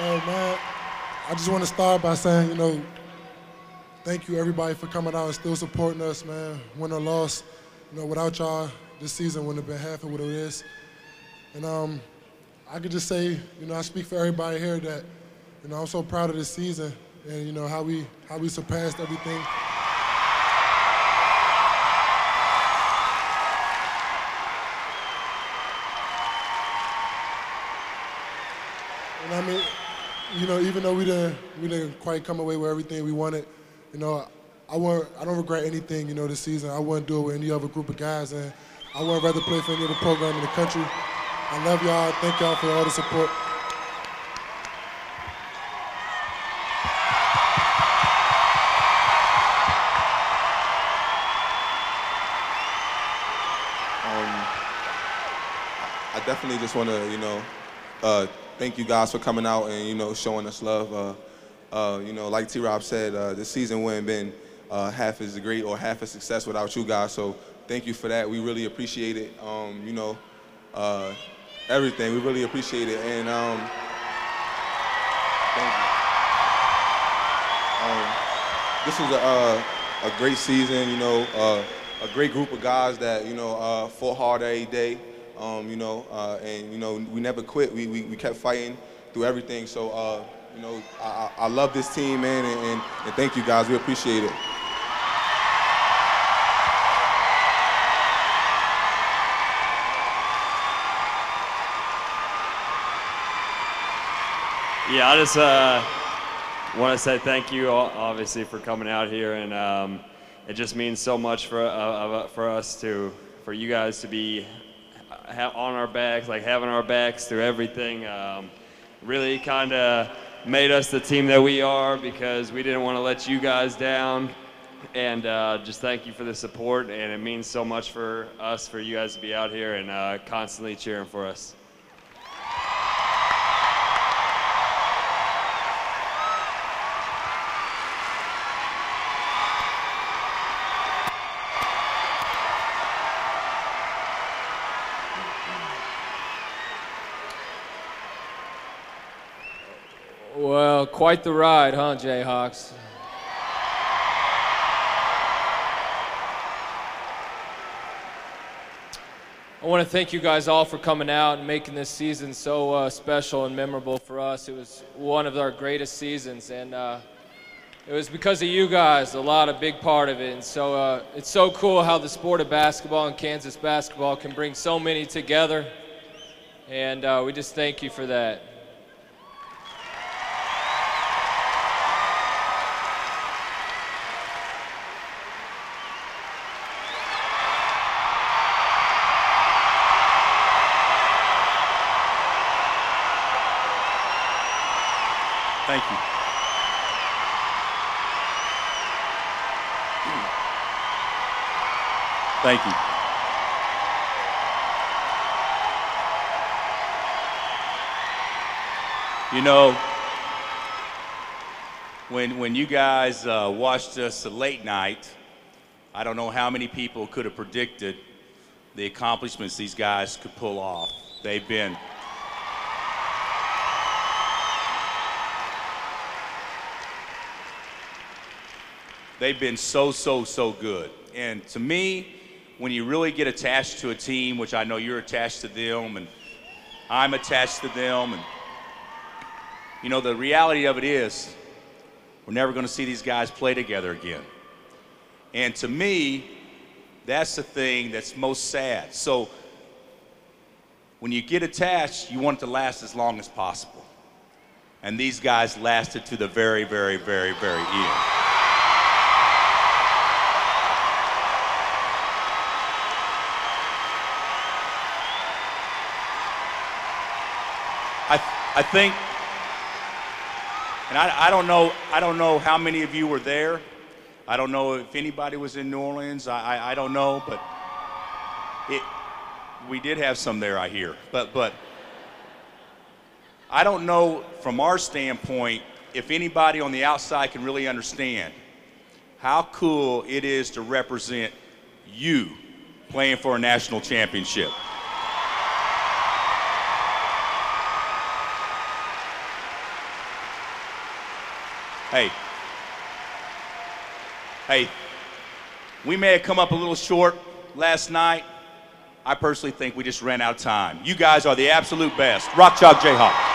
Man, I just want to start by saying, thank you everybody for coming out and still supporting us, man. Win or loss, without y'all, this season wouldn't have been half of what it is. And I could just say, I speak for everybody here that, I'm so proud of this season and how we surpassed everything. And I mean, even though we didn't quite come away with everything we wanted, I don't regret anything, this season. I wouldn't do it with any other group of guys, and I wouldn't rather play for any other program in the country. I love y'all. Thank y'all for all the support. I definitely just want to, thank you guys for coming out and, showing us love. Like T-Rob said, this season wouldn't have been half as great or half as success without you guys. So thank you for that. We really appreciate it. Everything. We really appreciate it. And thank you. This was a great season. A great group of guys that fought hard every day. And we never quit. We kept fighting through everything. So I love this team, man, and thank you guys. We appreciate it. Yeah, I just want to say thank you, obviously, for coming out here, and it just means so much for us for you guys to be on our backs, like having our backs through everything. Really kind of made us the team that we are because we didn't want to let you guys down. And just thank you for the support, and it means so much for us, for you guys to be out here and constantly cheering for us. Well, quite the ride, huh, Jayhawks? I want to thank you guys all for coming out and making this season so special and memorable for us. It was one of our greatest seasons, and it was because of you guys, a big part of it. And so it's so cool how the sport of basketball and Kansas basketball can bring so many together, and we just thank you for that. Thank you. Thank you. When you guys watched us late night, I don't know how many people could have predicted the accomplishments these guys could pull off. They've been so good. And to me, when you really get attached to a team, which I know you're attached to them and I'm attached to them, and the reality of it is we're never going to see these guys play together again. And to me, that's the thing that's most sad. So when you get attached, you want it to last as long as possible. And these guys lasted to the very, very, very, very end. I think, and I don't know how many of you were there. I don't know if anybody was in New Orleans. I don't know, but we did have some there, I hear. But I don't know from our standpoint if anybody on the outside can really understand how cool it is to represent you playing for a national championship. Hey, we may have come up a little short last night. I personally think we just ran out of time. You guys are the absolute best. Rock Chalk Jayhawk.